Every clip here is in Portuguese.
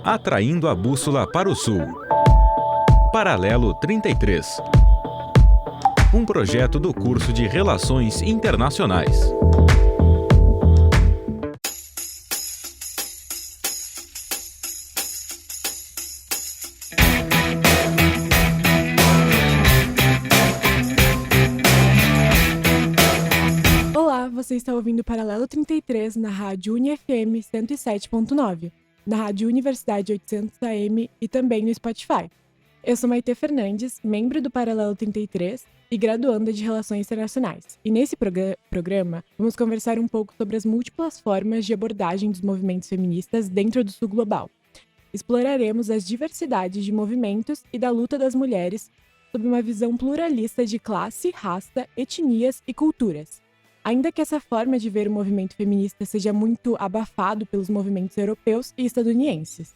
Atraindo a bússola para o sul. Paralelo 33. Um projeto do curso de Relações Internacionais. Olá, você está ouvindo Paralelo 33 na Rádio UniFM 107.9, na Rádio Universidade 800 AM e também no Spotify. Eu sou Maite Fernandes, membro do Paralelo 33 e graduanda de Relações Internacionais. E nesse programa, vamos conversar um pouco sobre as múltiplas formas de abordagem dos movimentos feministas dentro do Sul Global. Exploraremos as diversidades de movimentos e da luta das mulheres sob uma visão pluralista de classe, raça, etnias e culturas. Ainda que essa forma de ver o movimento feminista seja muito abafado pelos movimentos europeus e estadunidenses.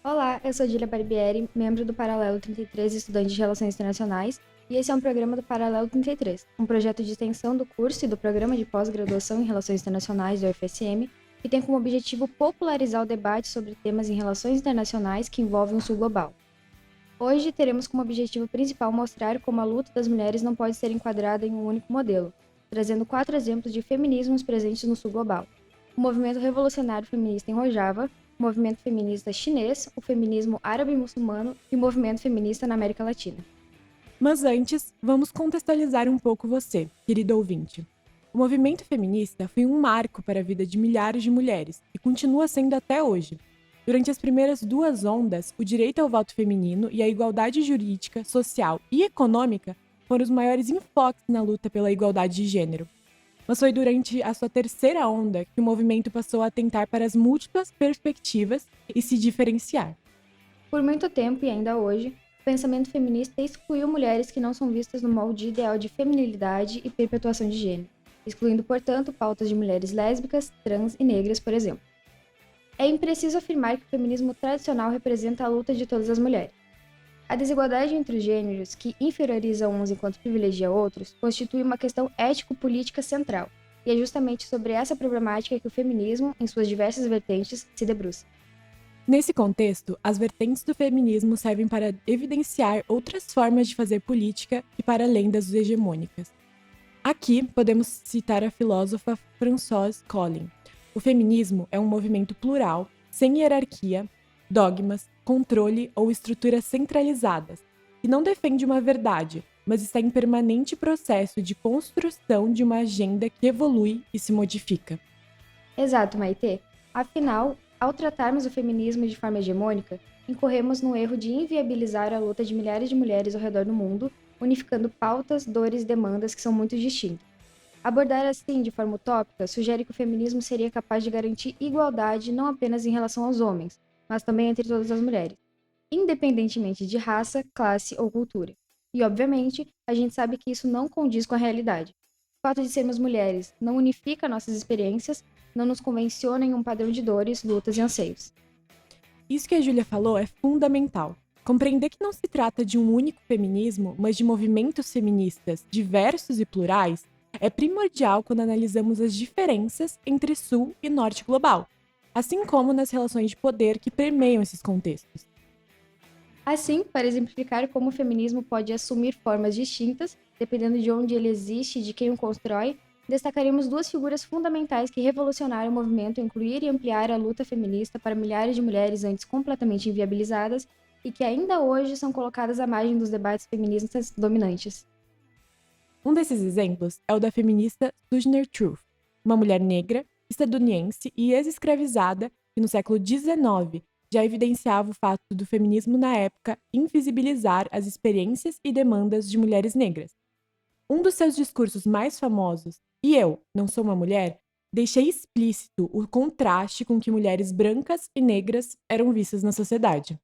Olá, eu sou Dília Barbieri, membro do Paralelo 33 e estudante de Relações Internacionais, e esse é um programa do Paralelo 33, um projeto de extensão do curso e do programa de pós-graduação em Relações Internacionais da UFSM, que tem como objetivo popularizar o debate sobre temas em relações internacionais que envolvem o Sul Global. Hoje teremos como objetivo principal mostrar como a luta das mulheres não pode ser enquadrada em um único modelo, trazendo 4 exemplos de feminismos presentes no Sul Global: o movimento revolucionário feminista em Rojava, o movimento feminista chinês, o feminismo árabe-muçulmano e o movimento feminista na América Latina. Mas antes, vamos contextualizar um pouco você, querido ouvinte. O movimento feminista foi um marco para a vida de milhares de mulheres e continua sendo até hoje. Durante as primeiras 2 ondas, o direito ao voto feminino e a igualdade jurídica, social e econômica foram os maiores enfoques na luta pela igualdade de gênero. Mas foi durante a sua 3ª onda que o movimento passou a atentar para as múltiplas perspectivas e se diferenciar. Por muito tempo e ainda hoje, o pensamento feminista excluiu mulheres que não são vistas no molde ideal de feminilidade e perpetuação de gênero, excluindo, portanto, pautas de mulheres lésbicas, trans e negras, por exemplo. É impreciso afirmar que o feminismo tradicional representa a luta de todas as mulheres. A desigualdade entre os gêneros, que inferioriza uns enquanto privilegia outros, constitui uma questão ético-política central, e é justamente sobre essa problemática que o feminismo, em suas diversas vertentes, se debruça. Nesse contexto, as vertentes do feminismo servem para evidenciar outras formas de fazer política e para além das hegemônicas. Aqui podemos citar a filósofa Françoise Collin. O feminismo é um movimento plural, sem hierarquia, dogmas, controle ou estruturas centralizadas, que não defende uma verdade, mas está em permanente processo de construção de uma agenda que evolui e se modifica. Exato, Maitê. Afinal, ao tratarmos o feminismo de forma hegemônica, incorremos no erro de inviabilizar a luta de milhares de mulheres ao redor do mundo, unificando pautas, dores e demandas que são muito distintas. Abordar assim, de forma utópica, sugere que o feminismo seria capaz de garantir igualdade não apenas em relação aos homens, mas também entre todas as mulheres, independentemente de raça, classe ou cultura. E, obviamente, a gente sabe que isso não condiz com a realidade. O fato de sermos mulheres não unifica nossas experiências, não nos convenciona em um padrão de dores, lutas e anseios. Isso que a Júlia falou é fundamental. Compreender que não se trata de um único feminismo, mas de movimentos feministas diversos e plurais, é primordial quando analisamos as diferenças entre Sul e Norte global, assim como nas relações de poder que permeiam esses contextos. Assim, para exemplificar como o feminismo pode assumir formas distintas, dependendo de onde ele existe e de quem o constrói, destacaremos 2 figuras fundamentais que revolucionaram o movimento a incluir e ampliar a luta feminista para milhares de mulheres antes completamente inviabilizadas e que ainda hoje são colocadas à margem dos debates feministas dominantes. Um desses exemplos é o da feminista Sojourner Truth, uma mulher negra, estadunidense e ex-escravizada que no século XIX já evidenciava o fato do feminismo na época invisibilizar as experiências e demandas de mulheres negras. Um dos seus discursos mais famosos, "E eu, não sou uma mulher?", deixa explícito o contraste com que mulheres brancas e negras eram vistas na sociedade.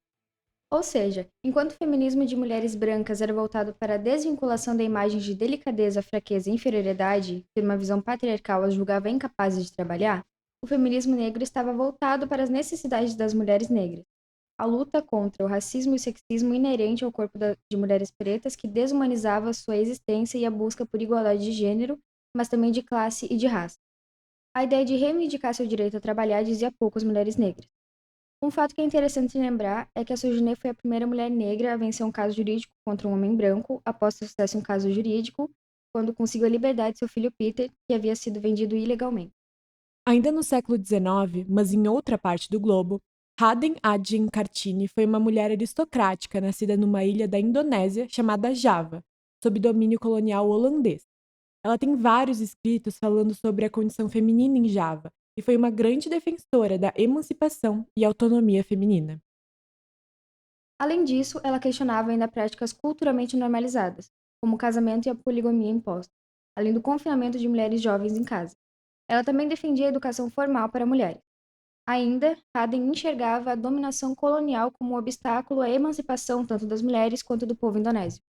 Ou seja, enquanto o feminismo de mulheres brancas era voltado para a desvinculação da imagem de delicadeza, fraqueza e inferioridade, ter uma visão patriarcal as julgava incapazes de trabalhar, o feminismo negro estava voltado para as necessidades das mulheres negras. A luta contra o racismo e o sexismo inerente ao corpo de mulheres pretas que desumanizava sua existência e a busca por igualdade de gênero, mas também de classe e de raça. A ideia de reivindicar seu direito a trabalhar dizia pouco às mulheres negras. Um fato que é interessante lembrar é que a Sojourner foi a primeira mulher negra a vencer um caso jurídico contra um homem branco após ter sucesso em um caso jurídico, quando conseguiu a liberdade de seu filho Peter, que havia sido vendido ilegalmente. Ainda no século XIX, mas em outra parte do globo, Raden Adjeng Kartini foi uma mulher aristocrática nascida numa ilha da Indonésia chamada Java, sob domínio colonial holandês. Ela tem vários escritos falando sobre a condição feminina em Java e foi uma grande defensora da emancipação e autonomia feminina. Além disso, ela questionava ainda práticas culturalmente normalizadas, como o casamento e a poligamia imposta, além do confinamento de mulheres jovens em casa. Ela também defendia a educação formal para mulheres. Ainda, Haden enxergava a dominação colonial como um obstáculo à emancipação tanto das mulheres quanto do povo indonésio.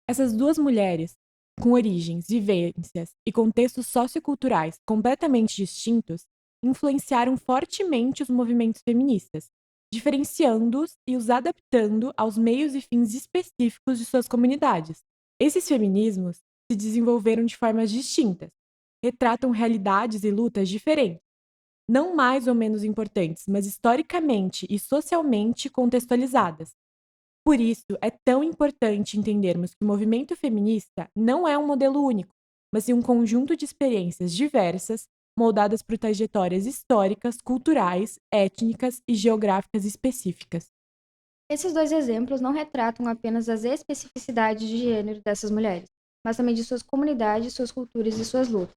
Essas duas mulheres, com origens, vivências e contextos socioculturais completamente distintos, influenciaram fortemente os movimentos feministas, diferenciando-os e os adaptando aos meios e fins específicos de suas comunidades. Esses feminismos se desenvolveram de formas distintas, retratam realidades e lutas diferentes, não mais ou menos importantes, mas historicamente e socialmente contextualizadas. Por isso, é tão importante entendermos que o movimento feminista não é um modelo único, mas sim um conjunto de experiências diversas, moldadas por trajetórias históricas, culturais, étnicas e geográficas específicas. Esses dois exemplos não retratam apenas as especificidades de gênero dessas mulheres, mas também de suas comunidades, suas culturas e suas lutas.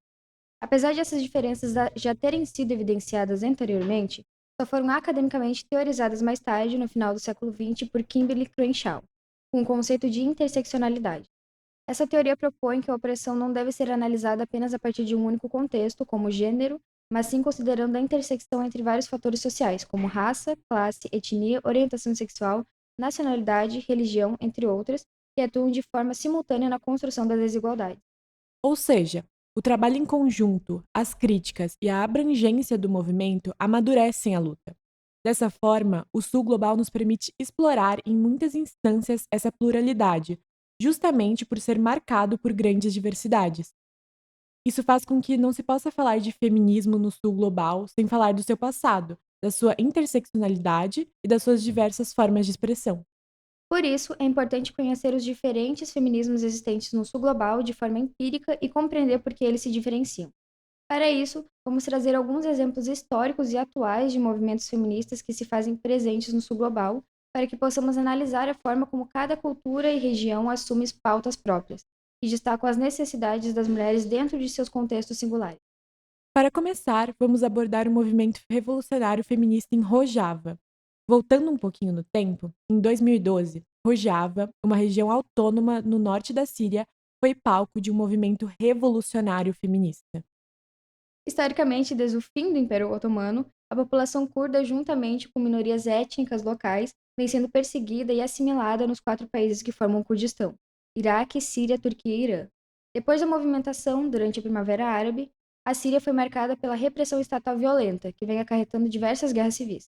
Apesar de essas diferenças já terem sido evidenciadas anteriormente, só foram academicamente teorizadas mais tarde, no final do século XX, por Kimberly Crenshaw, com o conceito de interseccionalidade. Essa teoria propõe que a opressão não deve ser analisada apenas a partir de um único contexto, como gênero, mas sim considerando a intersecção entre vários fatores sociais, como raça, classe, etnia, orientação sexual, nacionalidade, religião, entre outras, que atuam de forma simultânea na construção da desigualdade. Ou seja, o trabalho em conjunto, as críticas e a abrangência do movimento amadurecem a luta. Dessa forma, o Sul Global nos permite explorar em muitas instâncias essa pluralidade, justamente por ser marcado por grandes diversidades. Isso faz com que não se possa falar de feminismo no Sul Global sem falar do seu passado, da sua interseccionalidade e das suas diversas formas de expressão. Por isso, é importante conhecer os diferentes feminismos existentes no Sul Global de forma empírica e compreender por que eles se diferenciam. Para isso, vamos trazer alguns exemplos históricos e atuais de movimentos feministas que se fazem presentes no Sul Global, para que possamos analisar a forma como cada cultura e região assume pautas próprias, e destacam as necessidades das mulheres dentro de seus contextos singulares. Para começar, vamos abordar o movimento revolucionário feminista em Rojava. Voltando um pouquinho no tempo, em 2012, Rojava, uma região autônoma no norte da Síria, foi palco de um movimento revolucionário feminista. Historicamente, desde o fim do Império Otomano, a população curda, juntamente com minorias étnicas locais, vem sendo perseguida e assimilada nos 4 países que formam o Kurdistão: Iraque, Síria, Turquia e Irã. Depois da movimentação, durante a Primavera Árabe, a Síria foi marcada pela repressão estatal violenta, que vem acarretando diversas guerras civis.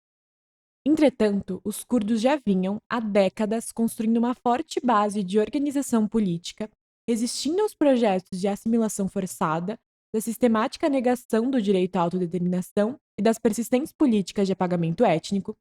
Entretanto, os curdos já vinham, há décadas, construindo uma forte base de organização política, resistindo aos projetos de assimilação forçada, da sistemática negação do direito à autodeterminação e das persistentes políticas de apagamento étnico,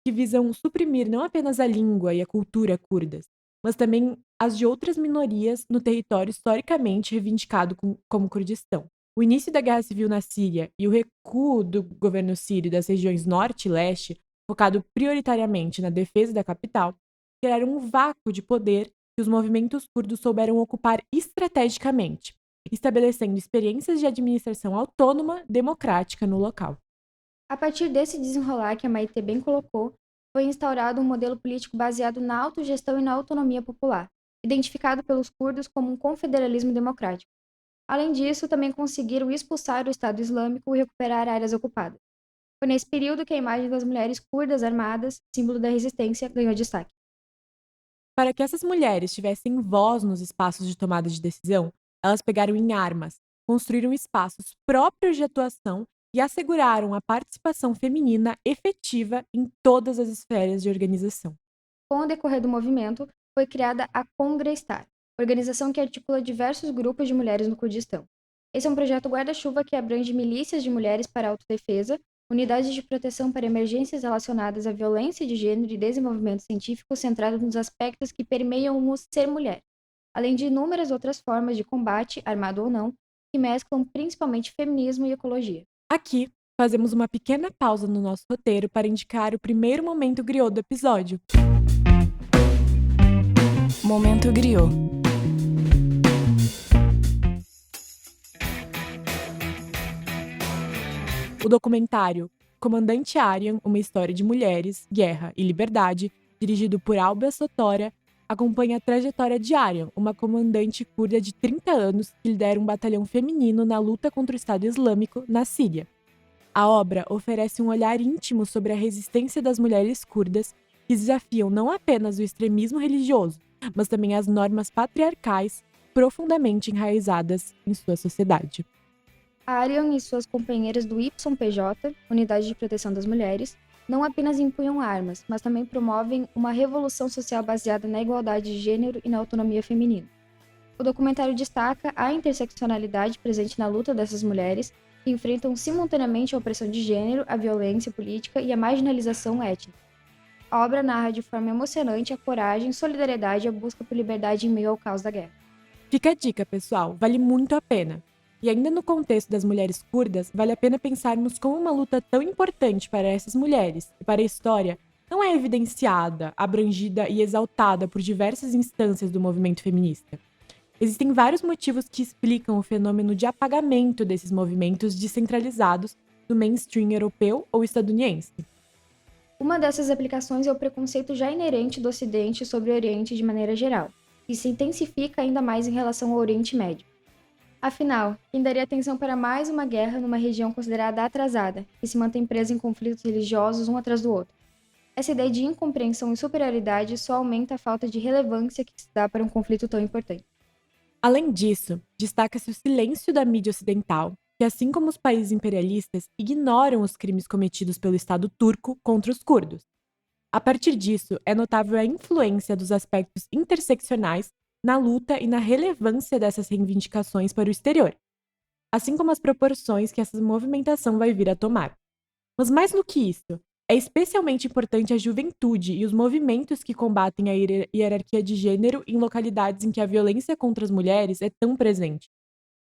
que visam suprimir não apenas a língua e a cultura curdas, mas também as de outras minorias no território historicamente reivindicado como Kurdistão. O início da guerra civil na Síria e o recuo do governo sírio das regiões norte e leste, focado prioritariamente na defesa da capital, criaram um vácuo de poder que os movimentos curdos souberam ocupar estrategicamente, estabelecendo experiências de administração autônoma democrática no local. A partir desse desenrolar que a Maite bem colocou, foi instaurado um modelo político baseado na autogestão e na autonomia popular, identificado pelos curdos como um confederalismo democrático. Além disso, também conseguiram expulsar o Estado Islâmico e recuperar áreas ocupadas. Foi nesse período que a imagem das mulheres curdas armadas, símbolo da resistência, ganhou destaque. Para que essas mulheres tivessem voz nos espaços de tomada de decisão, elas pegaram em armas, construíram espaços próprios de atuação e asseguraram a participação feminina efetiva em todas as esferas de organização. Com o decorrer do movimento, foi criada a Congresstar, organização que articula diversos grupos de mulheres no Kurdistão. Esse é um projeto guarda-chuva que abrange milícias de mulheres para autodefesa, unidades de proteção para emergências relacionadas à violência de gênero e desenvolvimento científico centrado nos aspectos que permeiam o ser mulher, além de inúmeras outras formas de combate, armado ou não, que mesclam principalmente feminismo e ecologia. Aqui, fazemos uma pequena pausa no nosso roteiro para indicar o primeiro momento griot do episódio. Momento griot. O documentário Comandante Aryan, uma história de mulheres, guerra e liberdade, dirigido por Alba Sotória, acompanha a trajetória de Aryan, uma comandante curda de 30 anos que lidera um batalhão feminino na luta contra o Estado Islâmico na Síria. A obra oferece um olhar íntimo sobre a resistência das mulheres curdas que desafiam não apenas o extremismo religioso, mas também as normas patriarcais profundamente enraizadas em sua sociedade. Aryan e suas companheiras do YPJ, Unidade de Proteção das Mulheres, não apenas empunham armas, mas também promovem uma revolução social baseada na igualdade de gênero e na autonomia feminina. O documentário destaca a interseccionalidade presente na luta dessas mulheres, que enfrentam simultaneamente a opressão de gênero, a violência política e a marginalização étnica. A obra narra de forma emocionante a coragem, solidariedade e a busca por liberdade em meio ao caos da guerra. Fica a dica, pessoal, vale muito a pena. E ainda no contexto das mulheres curdas, vale a pena pensarmos como uma luta tão importante para essas mulheres e para a história não é evidenciada, abrangida e exaltada por diversas instâncias do movimento feminista. Existem vários motivos que explicam o fenômeno de apagamento desses movimentos descentralizados do mainstream europeu ou estadunidense. Uma dessas aplicações é o preconceito já inerente do Ocidente sobre o Oriente de maneira geral, e se intensifica ainda mais em relação ao Oriente Médio. Afinal, quem daria atenção para mais uma guerra numa região considerada atrasada, que se mantém presa em conflitos religiosos um atrás do outro? Essa ideia de incompreensão e superioridade só aumenta a falta de relevância que se dá para um conflito tão importante. Além disso, destaca-se o silêncio da mídia ocidental, que, assim como os países imperialistas, ignoram os crimes cometidos pelo Estado turco contra os curdos. A partir disso, é notável a influência dos aspectos interseccionais na luta e na relevância dessas reivindicações para o exterior, assim como as proporções que essa movimentação vai vir a tomar. Mas mais do que isso, é especialmente importante a juventude e os movimentos que combatem a hierarquia de gênero em localidades em que a violência contra as mulheres é tão presente.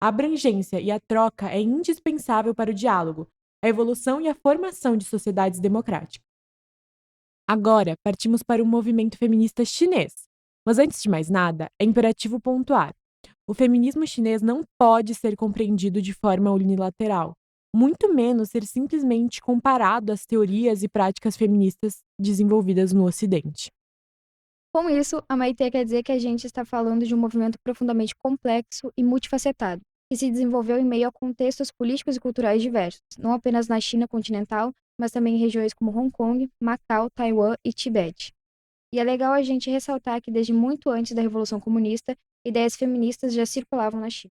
A abrangência e a troca é indispensável para o diálogo, a evolução e a formação de sociedades democráticas. Agora, partimos para o movimento feminista chinês. Mas antes de mais nada, é imperativo pontuar. O feminismo chinês não pode ser compreendido de forma unilateral, muito menos ser simplesmente comparado às teorias e práticas feministas desenvolvidas no Ocidente. Com isso, a Maitê quer dizer que a gente está falando de um movimento profundamente complexo e multifacetado, que se desenvolveu em meio a contextos políticos e culturais diversos, não apenas na China continental, mas também em regiões como Hong Kong, Macau, Taiwan e Tibete. E é legal a gente ressaltar que desde muito antes da Revolução Comunista, ideias feministas já circulavam na China.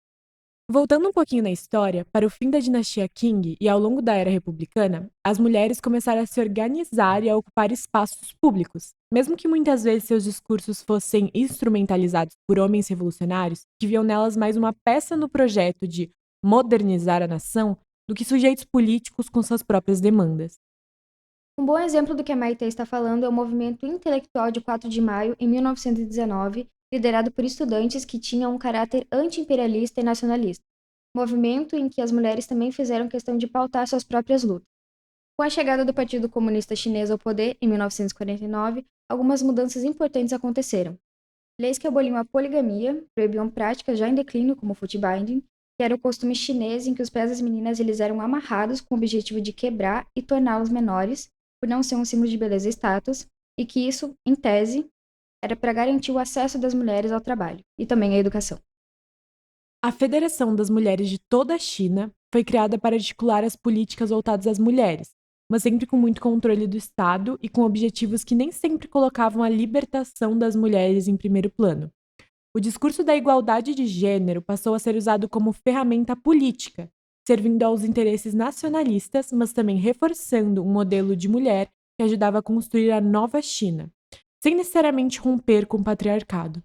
Voltando um pouquinho na história, para o fim da dinastia Qing e ao longo da era republicana, as mulheres começaram a se organizar e a ocupar espaços públicos, mesmo que muitas vezes seus discursos fossem instrumentalizados por homens revolucionários que viam nelas mais uma peça no projeto de modernizar a nação do que sujeitos políticos com suas próprias demandas. Um bom exemplo do que a Maitê está falando é o movimento intelectual de 4 de maio, em 1919, liderado por estudantes que tinham um caráter anti-imperialista e nacionalista. Movimento em que as mulheres também fizeram questão de pautar suas próprias lutas. Com a chegada do Partido Comunista Chinês ao poder, em 1949, algumas mudanças importantes aconteceram. Leis que aboliam a poligamia, proibiam práticas já em declínio, como o footbinding, que era o costume chinês em que os pés das meninas eles eram amarrados com o objetivo de quebrar e torná-los menores, por não ser um símbolo de beleza e status, e que isso, em tese, era para garantir o acesso das mulheres ao trabalho e também à educação. A Federação das Mulheres de toda a China foi criada para articular as políticas voltadas às mulheres, mas sempre com muito controle do Estado e com objetivos que nem sempre colocavam a libertação das mulheres em primeiro plano. O discurso da igualdade de gênero passou a ser usado como ferramenta política, servindo aos interesses nacionalistas, mas também reforçando um modelo de mulher que ajudava a construir a nova China, sem necessariamente romper com o patriarcado.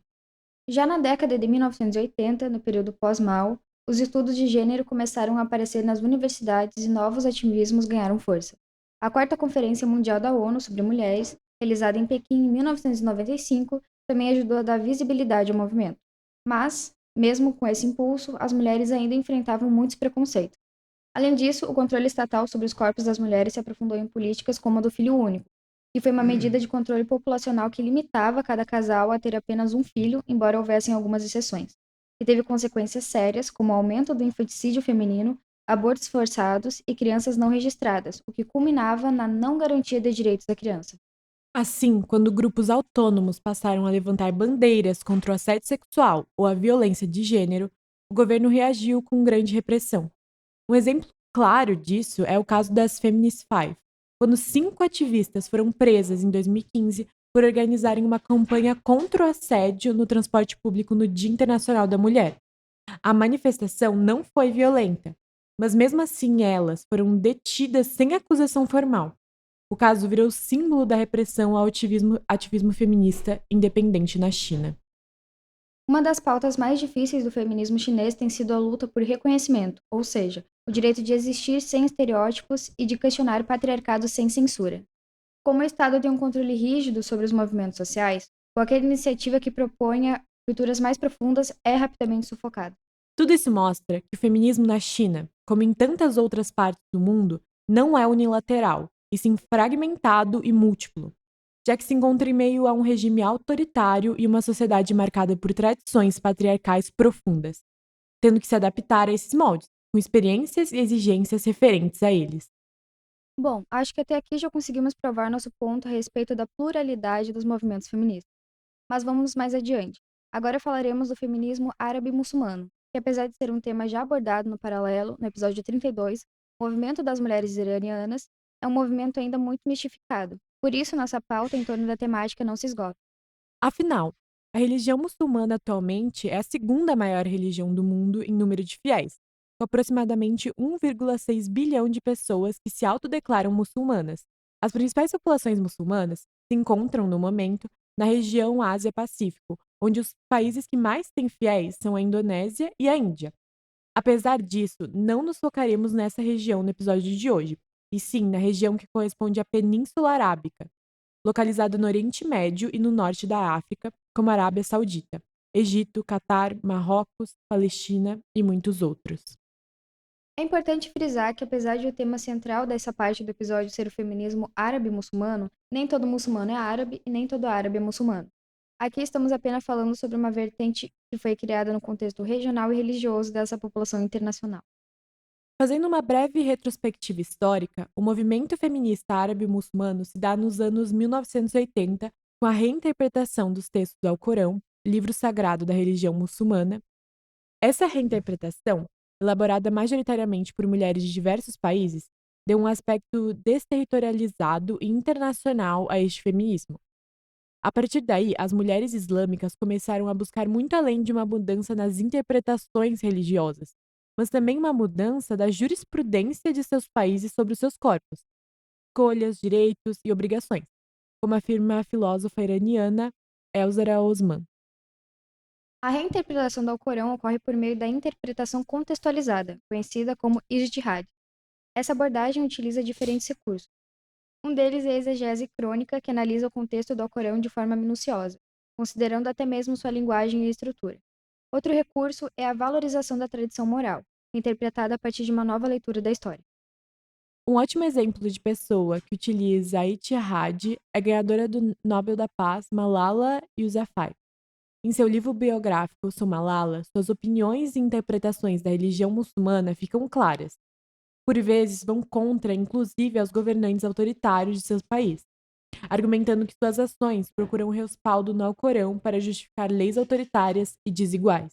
Já na década de 1980, no período pós-Mao, os estudos de gênero começaram a aparecer nas universidades e novos ativismos ganharam força. A Quarta Conferência Mundial da ONU sobre Mulheres, realizada em Pequim em 1995, também ajudou a dar visibilidade ao movimento. Mas, mesmo com esse impulso, as mulheres ainda enfrentavam muitos preconceitos. Além disso, o controle estatal sobre os corpos das mulheres se aprofundou em políticas como a do filho único, que foi uma medida de controle populacional que limitava cada casal a ter apenas um filho, embora houvessem algumas exceções, e teve consequências sérias, como o aumento do infanticídio feminino, abortos forçados e crianças não registradas, o que culminava na não garantia de direitos da criança. Assim, quando grupos autônomos passaram a levantar bandeiras contra o assédio sexual ou a violência de gênero, o governo reagiu com grande repressão. Um exemplo claro disso é o caso das Feminist Five, quando 5 ativistas foram presas em 2015 por organizarem uma campanha contra o assédio no transporte público no Dia Internacional da Mulher. A manifestação não foi violenta, mas mesmo assim elas foram detidas sem acusação formal. O caso virou símbolo da repressão ao ativismo feminista independente na China. Uma das pautas mais difíceis do feminismo chinês tem sido a luta por reconhecimento, ou seja, o direito de existir sem estereótipos e de questionar o patriarcado sem censura. Como o Estado tem um controle rígido sobre os movimentos sociais, qualquer iniciativa que proponha culturas mais profundas é rapidamente sufocada. Tudo isso mostra que o feminismo na China, como em tantas outras partes do mundo, não é unilateral, e sim fragmentado e múltiplo, já que se encontra em meio a um regime autoritário e uma sociedade marcada por tradições patriarcais profundas, tendo que se adaptar a esses moldes, com experiências e exigências referentes a eles. Bom, acho que até aqui já conseguimos provar nosso ponto a respeito da pluralidade dos movimentos feministas. Mas vamos mais adiante. Agora falaremos do feminismo árabe-muçulmano, que apesar de ser um tema já abordado no paralelo, no episódio 32, o movimento das mulheres iranianas é um movimento ainda muito mistificado. Por isso, nossa pauta em torno da temática não se esgota. Afinal, a religião muçulmana atualmente é a segunda maior religião do mundo em número de fiéis, com aproximadamente 1,6 bilhão de pessoas que se autodeclaram muçulmanas. As principais populações muçulmanas se encontram, no momento, na região Ásia-Pacífico, onde os países que mais têm fiéis são a Indonésia e a Índia. Apesar disso, não nos focaremos nessa região no episódio de hoje, e sim na região que corresponde à Península Arábica, localizada no Oriente Médio e no norte da África, como a Arábia Saudita, Egito, Catar, Marrocos, Palestina e muitos outros. É importante frisar que, apesar de o tema central dessa parte do episódio ser o feminismo árabe-muçulmano, nem todo muçulmano é árabe e nem todo árabe é muçulmano. Aqui estamos apenas falando sobre uma vertente que foi criada no contexto regional e religioso dessa população internacional. Fazendo uma breve retrospectiva histórica, o movimento feminista árabe-muçulmano se dá nos anos 1980, com a reinterpretação dos textos do Alcorão, livro sagrado da religião muçulmana. Essa reinterpretação, elaborada majoritariamente por mulheres de diversos países, deu um aspecto desterritorializado e internacional a este feminismo. A partir daí, as mulheres islâmicas começaram a buscar muito além de uma mudança nas interpretações religiosas, mas também uma mudança da jurisprudência de seus países sobre os seus corpos, escolhas, direitos e obrigações, como afirma a filósofa iraniana Elzara Osman. A reinterpretação do Alcorão ocorre por meio da interpretação contextualizada, conhecida como ijtihad. Essa abordagem utiliza diferentes recursos. Um deles é a exegese crônica, que analisa o contexto do Alcorão de forma minuciosa, considerando até mesmo sua linguagem e estrutura. Outro recurso é a valorização da tradição moral, interpretada a partir de uma nova leitura da história. Um ótimo exemplo de pessoa que utiliza a ijtihad é a ganhadora do Nobel da Paz, Malala Yousafzai. Em seu livro biográfico Sou Malala, suas opiniões e interpretações da religião muçulmana ficam claras. Por vezes vão contra, inclusive, aos governantes autoritários de seu país, argumentando que suas ações procuram respaldo no Alcorão para justificar leis autoritárias e desiguais.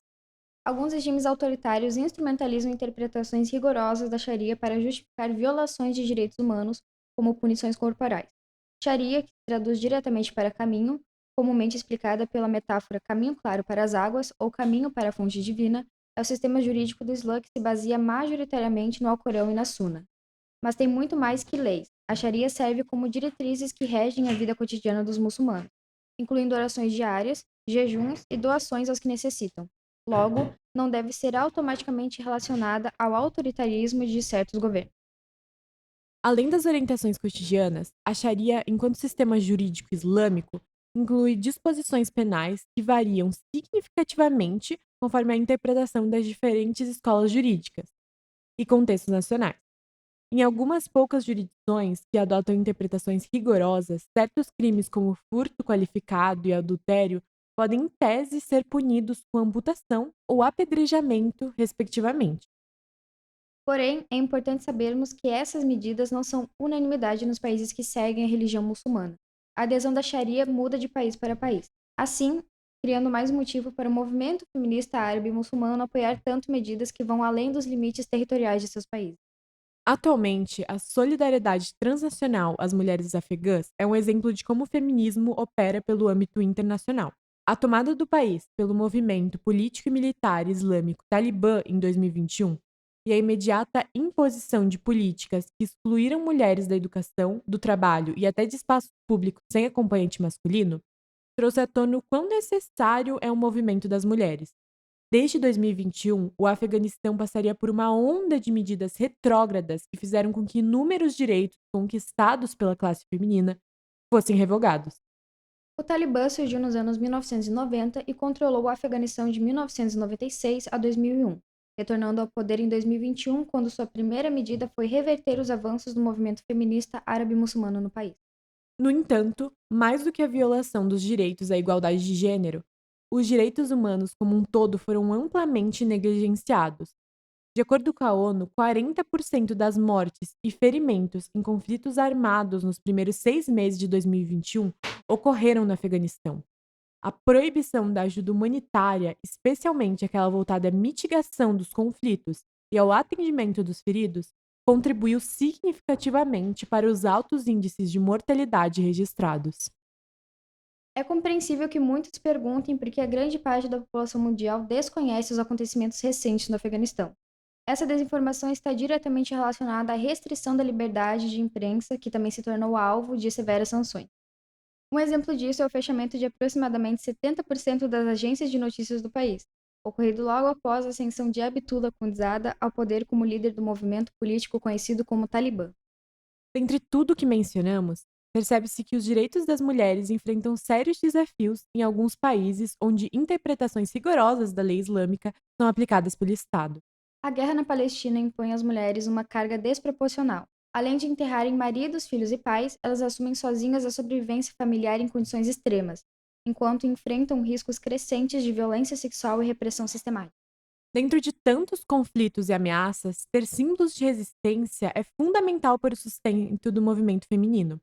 Alguns regimes autoritários instrumentalizam interpretações rigorosas da Sharia para justificar violações de direitos humanos, como punições corporais. Sharia, que se traduz diretamente para caminho, comumente explicada pela metáfora caminho claro para as águas ou caminho para a fonte divina, é o sistema jurídico do Islã que se baseia majoritariamente no Alcorão e na Suna. Mas tem muito mais que leis. A Sharia serve como diretrizes que regem a vida cotidiana dos muçulmanos, incluindo orações diárias, jejuns e doações aos que necessitam. Logo, não deve ser automaticamente relacionada ao autoritarismo de certos governos. Além das orientações cotidianas, a Sharia, enquanto sistema jurídico islâmico, inclui disposições penais que variam significativamente conforme a interpretação das diferentes escolas jurídicas e contextos nacionais. Em algumas poucas jurisdições que adotam interpretações rigorosas, certos crimes como furto qualificado e adultério podem, em tese, ser punidos com amputação ou apedrejamento, respectivamente. Porém, é importante sabermos que essas medidas não são unanimidade nos países que seguem a religião muçulmana. A adesão da Sharia muda de país para país. Assim, criando mais motivo para o movimento feminista árabe e muçulmano apoiar tanto medidas que vão além dos limites territoriais de seus países. Atualmente, a solidariedade transnacional às mulheres afegãs é um exemplo de como o feminismo opera pelo âmbito internacional. A tomada do país pelo movimento político e militar islâmico Talibã em 2021 e a imediata imposição de políticas que excluíram mulheres da educação, do trabalho e até de espaços públicos sem acompanhante masculino trouxe à tona o quão necessário é o movimento das mulheres. Desde 2021, o Afeganistão passaria por uma onda de medidas retrógradas que fizeram com que inúmeros direitos conquistados pela classe feminina fossem revogados. O Talibã surgiu nos anos 1990 e controlou o Afeganistão de 1996 a 2001, retornando ao poder em 2021, quando sua primeira medida foi reverter os avanços do movimento feminista árabe-muçulmano no país. No entanto, mais do que a violação dos direitos à igualdade de gênero, os direitos humanos como um todo foram amplamente negligenciados. De acordo com a ONU, 40% das mortes e ferimentos em conflitos armados nos primeiros 6 meses de 2021 ocorreram no Afeganistão. A proibição da ajuda humanitária, especialmente aquela voltada à mitigação dos conflitos e ao atendimento dos feridos, contribuiu significativamente para os altos índices de mortalidade registrados. É compreensível que muitos perguntem por que a grande parte da população mundial desconhece os acontecimentos recentes no Afeganistão. Essa desinformação está diretamente relacionada à restrição da liberdade de imprensa, que também se tornou alvo de severas sanções. Um exemplo disso é o fechamento de aproximadamente 70% das agências de notícias do país, ocorrido logo após a ascensão de Abdullah Akhundzada ao poder como líder do movimento político conhecido como Talibã. Dentre tudo o que mencionamos, percebe-se que os direitos das mulheres enfrentam sérios desafios em alguns países onde interpretações rigorosas da lei islâmica são aplicadas pelo Estado. A guerra na Palestina impõe às mulheres uma carga desproporcional. Além de enterrarem maridos, filhos e pais, elas assumem sozinhas a sobrevivência familiar em condições extremas, enquanto enfrentam riscos crescentes de violência sexual e repressão sistemática. Dentro de tantos conflitos e ameaças, ter símbolos de resistência é fundamental para o sustento do movimento feminino.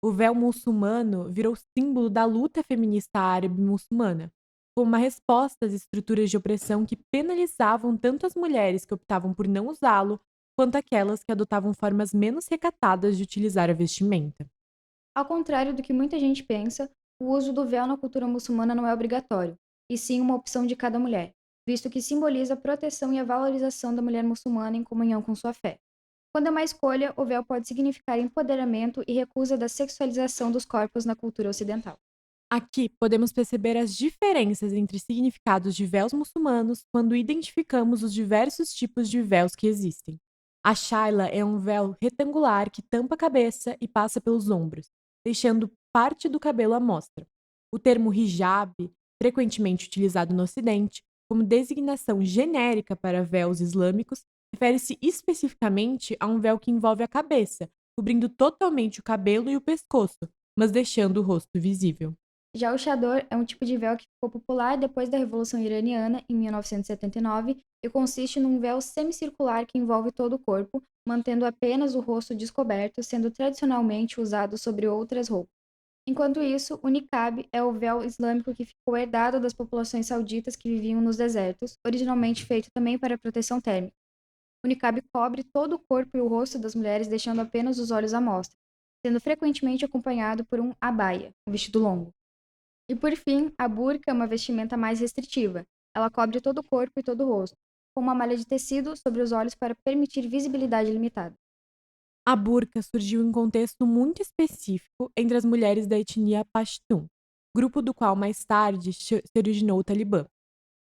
O véu muçulmano virou símbolo da luta feminista árabe-muçulmana, como uma resposta às estruturas de opressão que penalizavam tanto as mulheres que optavam por não usá-lo, quanto aquelas que adotavam formas menos recatadas de utilizar a vestimenta. Ao contrário do que muita gente pensa, o uso do véu na cultura muçulmana não é obrigatório, e sim uma opção de cada mulher, visto que simboliza a proteção e a valorização da mulher muçulmana em comunhão com sua fé. Quando é uma escolha, o véu pode significar empoderamento e recusa da sexualização dos corpos na cultura ocidental. Aqui podemos perceber as diferenças entre significados de véus muçulmanos quando identificamos os diversos tipos de véus que existem. A shaila é um véu retangular que tampa a cabeça e passa pelos ombros, deixando parte do cabelo à mostra. O termo hijab, frequentemente utilizado no Ocidente como designação genérica para véus islâmicos, refere-se especificamente a um véu que envolve a cabeça, cobrindo totalmente o cabelo e o pescoço, mas deixando o rosto visível. Já o chador é um tipo de véu que ficou popular depois da Revolução Iraniana, em 1979, e consiste num véu semicircular que envolve todo o corpo, mantendo apenas o rosto descoberto, sendo tradicionalmente usado sobre outras roupas. Enquanto isso, o niqab é o véu islâmico que ficou herdado das populações sauditas que viviam nos desertos, originalmente feito também para proteção térmica. O niqab cobre todo o corpo e o rosto das mulheres, deixando apenas os olhos à mostra, sendo frequentemente acompanhado por um abaya, um vestido longo. E por fim, a burca é uma vestimenta mais restritiva. Ela cobre todo o corpo e todo o rosto, com uma malha de tecido sobre os olhos para permitir visibilidade limitada. A burca surgiu em um contexto muito específico entre as mulheres da etnia Pashtun, grupo do qual mais tarde se originou o Talibã.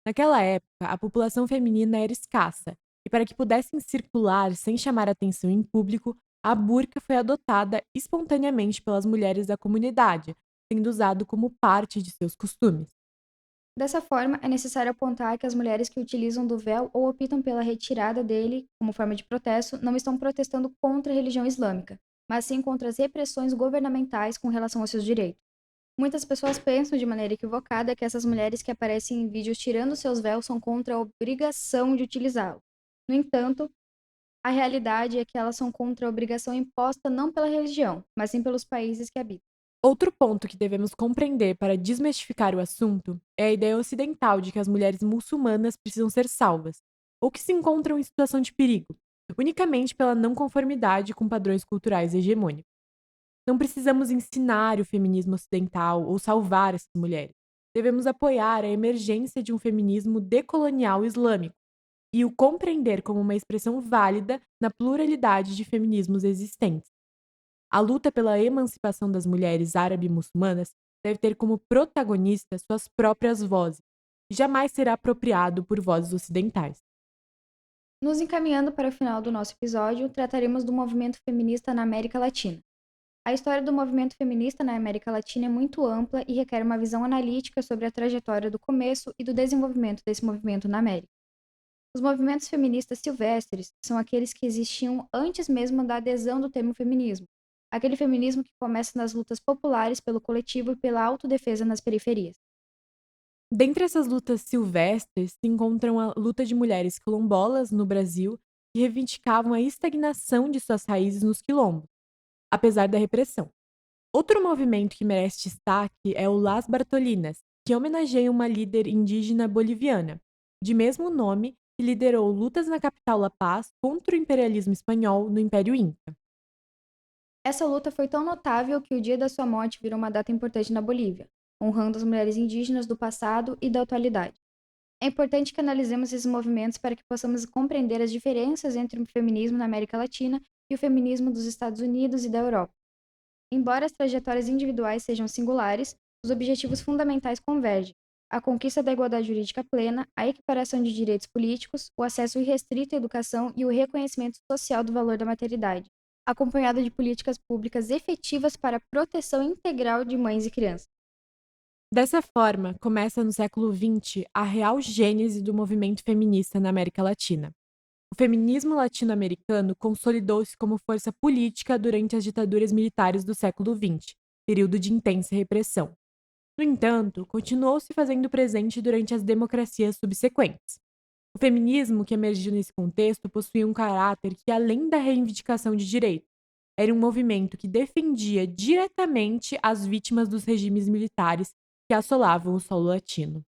Naquela época, a população feminina era escassa, e para que pudessem circular sem chamar atenção em público, a burca foi adotada espontaneamente pelas mulheres da comunidade, sendo usado como parte de seus costumes. Dessa forma, é necessário apontar que as mulheres que utilizam do véu ou optam pela retirada dele como forma de protesto não estão protestando contra a religião islâmica, mas sim contra as repressões governamentais com relação aos seus direitos. Muitas pessoas pensam de maneira equivocada que essas mulheres que aparecem em vídeos tirando seus véus são contra a obrigação de utilizá-lo. No entanto, a realidade é que elas são contra a obrigação imposta não pela religião, mas sim pelos países que habitam. Outro ponto que devemos compreender para desmistificar o assunto é a ideia ocidental de que as mulheres muçulmanas precisam ser salvas, ou que se encontram em situação de perigo, unicamente pela não conformidade com padrões culturais hegemônicos. Não precisamos ensinar o feminismo ocidental ou salvar essas mulheres. Devemos apoiar a emergência de um feminismo decolonial islâmico e o compreender como uma expressão válida na pluralidade de feminismos existentes. A luta pela emancipação das mulheres árabe-muçulmanas deve ter como protagonista suas próprias vozes, e jamais será apropriado por vozes ocidentais. Nos encaminhando para o final do nosso episódio, trataremos do movimento feminista na América Latina. A história do movimento feminista na América Latina é muito ampla e requer uma visão analítica sobre a trajetória do começo e do desenvolvimento desse movimento na América. Os movimentos feministas silvestres são aqueles que existiam antes mesmo da adesão do termo feminismo, aquele feminismo que começa nas lutas populares pelo coletivo e pela autodefesa nas periferias. Dentre essas lutas silvestres se encontram a luta de mulheres quilombolas no Brasil que reivindicavam a estagnação de suas raízes nos quilombos, apesar da repressão. Outro movimento que merece destaque é o Las Bartolinas, que homenageia uma líder indígena boliviana, de mesmo nome, que liderou lutas na capital La Paz contra o imperialismo espanhol no Império Inca. Essa luta foi tão notável que o dia da sua morte virou uma data importante na Bolívia, honrando as mulheres indígenas do passado e da atualidade. É importante que analisemos esses movimentos para que possamos compreender as diferenças entre o feminismo na América Latina e o feminismo dos Estados Unidos e da Europa. Embora as trajetórias individuais sejam singulares, os objetivos fundamentais convergem: a conquista da igualdade jurídica plena, a equiparação de direitos políticos, o acesso irrestrito à educação e o reconhecimento social do valor da maternidade, acompanhado de políticas públicas efetivas para a proteção integral de mães e crianças. Dessa forma, começa no século XX a real gênese do movimento feminista na América Latina. O feminismo latino-americano consolidou-se como força política durante as ditaduras militares do século XX, período de intensa repressão. No entanto, continuou se fazendo presente durante as democracias subsequentes. O feminismo que emergiu nesse contexto possuía um caráter que, além da reivindicação de direitos, era um movimento que defendia diretamente as vítimas dos regimes militares que assolavam o solo latino.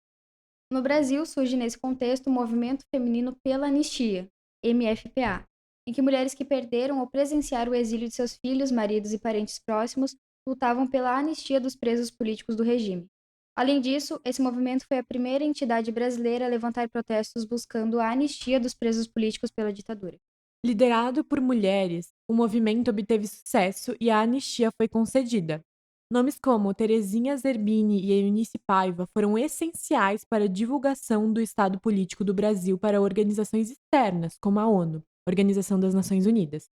No Brasil, surge nesse contexto o Movimento Feminino pela Anistia, MFPA, em que mulheres que perderam ou presenciaram o exílio de seus filhos, maridos e parentes próximos lutavam pela anistia dos presos políticos do regime. Além disso, esse movimento foi a primeira entidade brasileira a levantar protestos buscando a anistia dos presos políticos pela ditadura. Liderado por mulheres, o movimento obteve sucesso e a anistia foi concedida. Nomes como Terezinha Zerbini e Eunice Paiva foram essenciais para a divulgação do Estado político do Brasil para organizações externas, como a ONU, Organização das Nações Unidas.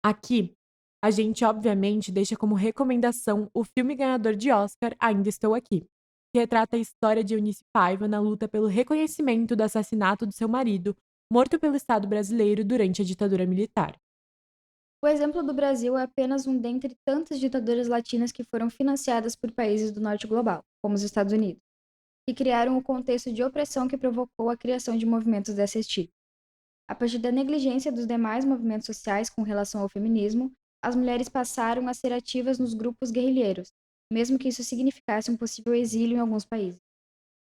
Aqui, a gente obviamente deixa como recomendação o filme ganhador de Oscar Ainda Estou Aqui, que retrata a história de Eunice Paiva na luta pelo reconhecimento do assassinato do seu marido, morto pelo Estado brasileiro durante a ditadura militar. O exemplo do Brasil é apenas um dentre tantas ditaduras latinas que foram financiadas por países do norte global, como os Estados Unidos, que criaram o contexto de opressão que provocou a criação de movimentos desse tipo. A partir da negligência dos demais movimentos sociais com relação ao feminismo, as mulheres passaram a ser ativas nos grupos guerrilheiros, mesmo que isso significasse um possível exílio em alguns países.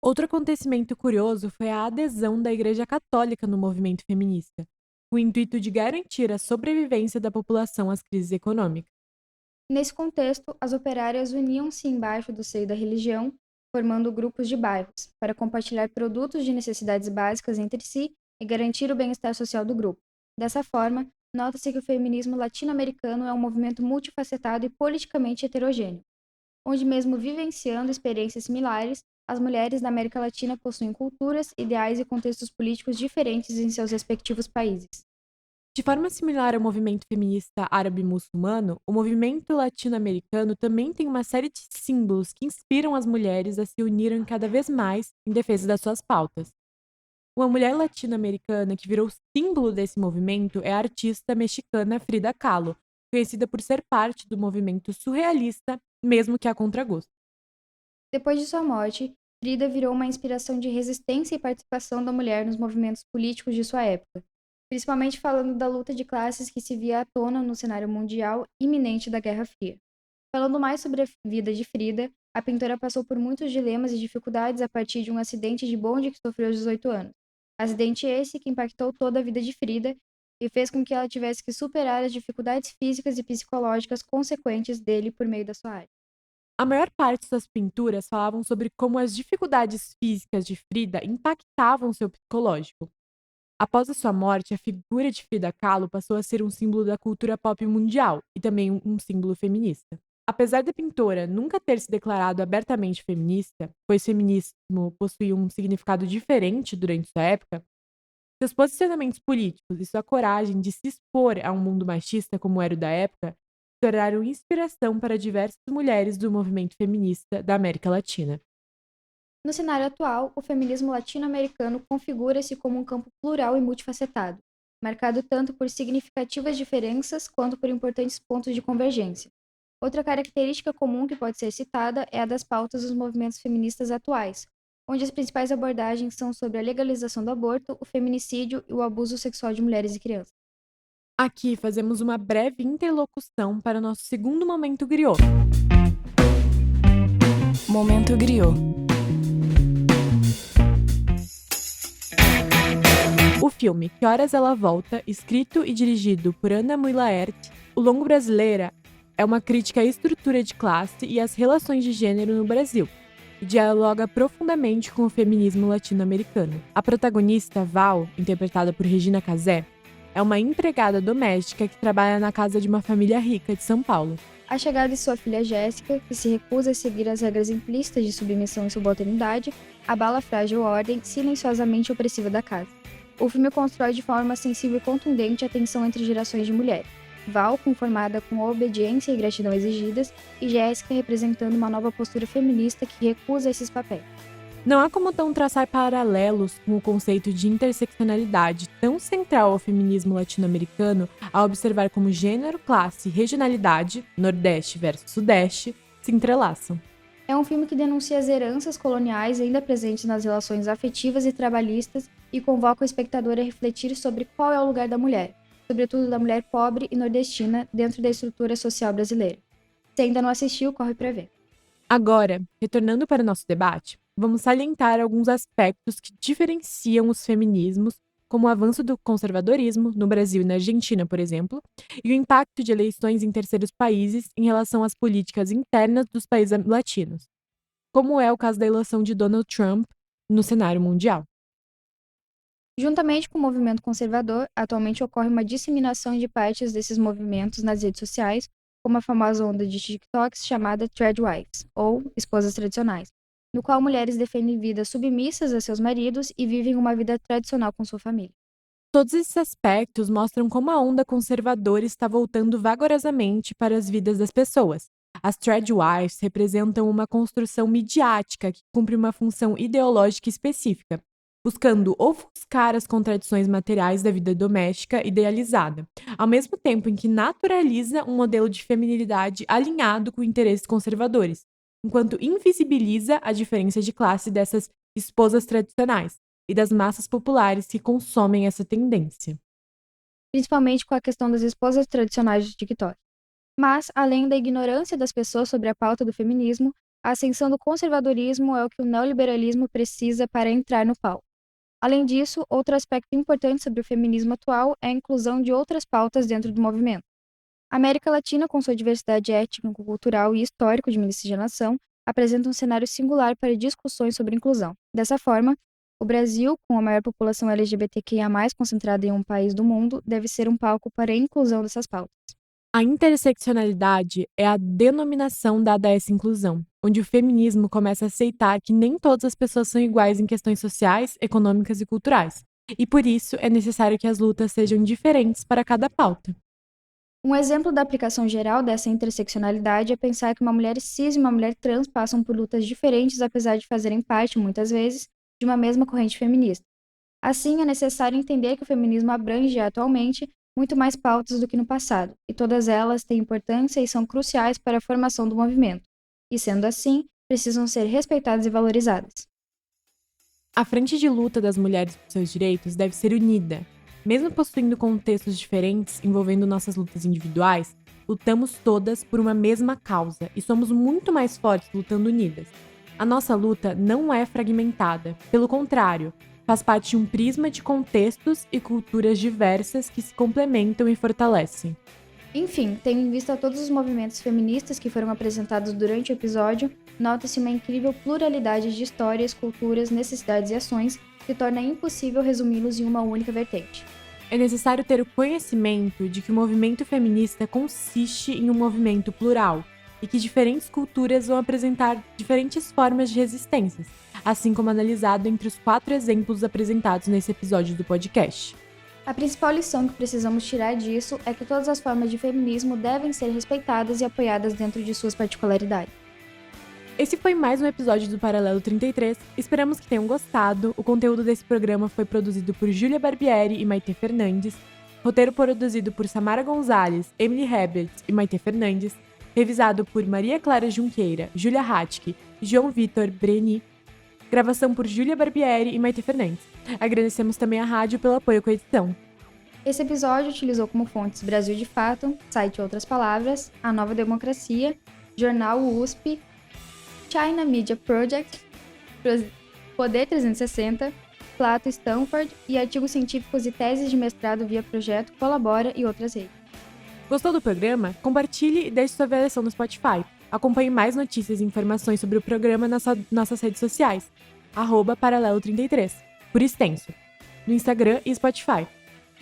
Outro acontecimento curioso foi a adesão da Igreja Católica no movimento feminista, com o intuito de garantir a sobrevivência da população às crises econômicas. Nesse contexto, as operárias uniam-se embaixo do seio da religião, formando grupos de bairros, para compartilhar produtos de necessidades básicas entre si e garantir o bem-estar social do grupo. Dessa forma, nota-se que o feminismo latino-americano é um movimento multifacetado e politicamente heterogêneo, onde mesmo vivenciando experiências similares, As mulheres da América Latina possuem culturas, ideais e contextos políticos diferentes em seus respectivos países. De forma similar ao movimento feminista árabe-muçulmano, o movimento latino-americano também tem uma série de símbolos que inspiram as mulheres a se unirem cada vez mais em defesa das suas pautas. Uma mulher latino-americana que virou símbolo desse movimento é a artista mexicana Frida Kahlo, conhecida por ser parte do movimento surrealista, mesmo que a contragosto. Depois de sua morte, Frida virou uma inspiração de resistência e participação da mulher nos movimentos políticos de sua época, principalmente falando da luta de classes que se via à tona no cenário mundial iminente da Guerra Fria. Falando mais sobre a vida de Frida, a pintora passou por muitos dilemas e dificuldades a partir de um acidente de bonde que sofreu aos 18 anos. Acidente esse que impactou toda a vida de Frida e fez com que ela tivesse que superar as dificuldades físicas e psicológicas consequentes dele por meio da sua arte. A maior parte de suas pinturas falavam sobre como as dificuldades físicas de Frida impactavam seu psicológico. Após a sua morte, a figura de Frida Kahlo passou a ser um símbolo da cultura pop mundial e também um símbolo feminista. Apesar da pintora nunca ter se declarado abertamente feminista, pois feminismo possuía um significado diferente durante sua época, seus posicionamentos políticos e sua coragem de se expor a um mundo machista como era o da época se tornaram inspiração para diversas mulheres do movimento feminista da América Latina. No cenário atual, o feminismo latino-americano configura-se como um campo plural e multifacetado, marcado tanto por significativas diferenças quanto por importantes pontos de convergência. Outra característica comum que pode ser citada é a das pautas dos movimentos feministas atuais, onde as principais abordagens são sobre a legalização do aborto, o feminicídio e o abuso sexual de mulheres e crianças. Aqui fazemos uma breve interlocução para o nosso segundo momento griot. Momento griot. O filme Que Horas Ela Volta, escrito e dirigido por Ana Mui Laerte, O Longo Brasileira é uma crítica à estrutura de classe e às relações de gênero no Brasil, e dialoga profundamente com o feminismo latino-americano. A protagonista, Val, interpretada por Regina Casé, é uma empregada doméstica que trabalha na casa de uma família rica de São Paulo. A chegada de sua filha Jéssica, que se recusa a seguir as regras implícitas de submissão e subalternidade, abala a frágil ordem silenciosamente opressiva da casa. O filme constrói de forma sensível e contundente a tensão entre gerações de mulheres. Val, conformada com a obediência e gratidão exigidas, e Jéssica representando uma nova postura feminista que recusa esses papéis. Não há como não traçar paralelos com o conceito de interseccionalidade tão central ao feminismo latino-americano ao observar como gênero, classe e regionalidade, Nordeste versus Sudeste, se entrelaçam. É um filme que denuncia as heranças coloniais ainda presentes nas relações afetivas e trabalhistas e convoca o espectador a refletir sobre qual é o lugar da mulher, sobretudo da mulher pobre e nordestina, dentro da estrutura social brasileira. Se ainda não assistiu, corre para ver. Agora, retornando para o nosso debate, vamos salientar alguns aspectos que diferenciam os feminismos, como o avanço do conservadorismo no Brasil e na Argentina, por exemplo, e o impacto de eleições em terceiros países em relação às políticas internas dos países latinos, como é o caso da eleição de Donald Trump no cenário mundial. Juntamente com o movimento conservador, atualmente ocorre uma disseminação de partes desses movimentos nas redes sociais, como a famosa onda de TikToks chamada Threadwives, ou esposas tradicionais, no qual mulheres defendem vidas submissas a seus maridos e vivem uma vida tradicional com sua família. Todos esses aspectos mostram como a onda conservadora está voltando vagarosamente para as vidas das pessoas. As Threadwives representam uma construção midiática que cumpre uma função ideológica específica, buscando ofuscar as contradições materiais da vida doméstica idealizada, ao mesmo tempo em que naturaliza um modelo de feminilidade alinhado com interesses conservadores, enquanto invisibiliza a diferença de classe dessas esposas tradicionais e das massas populares que consomem essa tendência. Principalmente com a questão das esposas tradicionais do TikTok. Mas, além da ignorância das pessoas sobre a pauta do feminismo, a ascensão do conservadorismo é o que o neoliberalismo precisa para entrar no palco. Além disso, outro aspecto importante sobre o feminismo atual é a inclusão de outras pautas dentro do movimento. A América Latina, com sua diversidade étnico, cultural e histórico de miscigenação, apresenta um cenário singular para discussões sobre inclusão. Dessa forma, o Brasil, com a maior população LGBTQIA+, concentrada em um país do mundo, deve ser um palco para a inclusão dessas pautas. A interseccionalidade é a denominação dada a essa inclusão, onde o feminismo começa a aceitar que nem todas as pessoas são iguais em questões sociais, econômicas e culturais, e por isso é necessário que as lutas sejam diferentes para cada pauta. Um exemplo da aplicação geral dessa interseccionalidade é pensar que uma mulher cis e uma mulher trans passam por lutas diferentes apesar de fazerem parte, muitas vezes, de uma mesma corrente feminista. Assim, é necessário entender que o feminismo abrange atualmente muito mais pautas do que no passado, e todas elas têm importância e são cruciais para a formação do movimento, e sendo assim, precisam ser respeitadas e valorizadas. A frente de luta das mulheres por seus direitos deve ser unida. Mesmo possuindo contextos diferentes envolvendo nossas lutas individuais, lutamos todas por uma mesma causa e somos muito mais fortes lutando unidas. A nossa luta não é fragmentada, pelo contrário, faz parte de um prisma de contextos e culturas diversas que se complementam e fortalecem. Enfim, tendo em vista todos os movimentos feministas que foram apresentados durante o episódio, nota-se uma incrível pluralidade de histórias, culturas, necessidades e ações que torna impossível resumi-los em uma única vertente. É necessário ter o conhecimento de que o movimento feminista consiste em um movimento plural e que diferentes culturas vão apresentar diferentes formas de resistências, assim como analisado entre os 4 exemplos apresentados nesse episódio do podcast. A principal lição que precisamos tirar disso é que todas as formas de feminismo devem ser respeitadas e apoiadas dentro de suas particularidades. Esse foi mais um episódio do Paralelo 33, esperamos que tenham gostado. O conteúdo desse programa foi produzido por Júlia Barbieri e Maitê Fernandes, roteiro produzido por Samara Gonzalez, Emily Hebert e Maitê Fernandes, revisado por Maria Clara Junqueira, Júlia Hatke e João Vitor Breni, gravação por Júlia Barbieri e Maitê Fernandes. Agradecemos também à rádio pelo apoio com a edição. Esse episódio utilizou como fontes Brasil de Fato, site Outras Palavras, A Nova Democracia, Jornal USP, China Media Project, Poder 360, Plato Stanford e artigos científicos e teses de mestrado via projeto Colabora e outras redes. Gostou do programa? Compartilhe e deixe sua avaliação no Spotify. Acompanhe mais notícias e informações sobre o programa nas nossas redes sociais, @Paralelo33, por extenso, no Instagram e Spotify.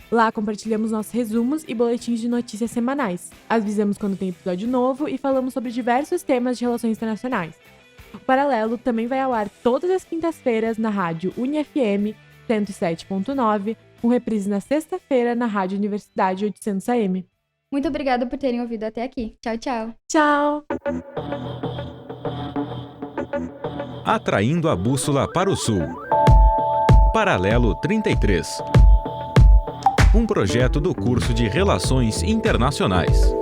Lá compartilhamos nossos resumos e boletins de notícias semanais. Avisamos quando tem episódio novo e falamos sobre diversos temas de relações internacionais. O Paralelo também vai ao ar todas as quintas-feiras na rádio UniFM 107.9, com reprise na sexta-feira na rádio Universidade 800 AM. Muito obrigada por terem ouvido até aqui. Tchau, tchau! Tchau! Atraindo a bússola para o sul. Paralelo 33. Um projeto do curso de Relações Internacionais.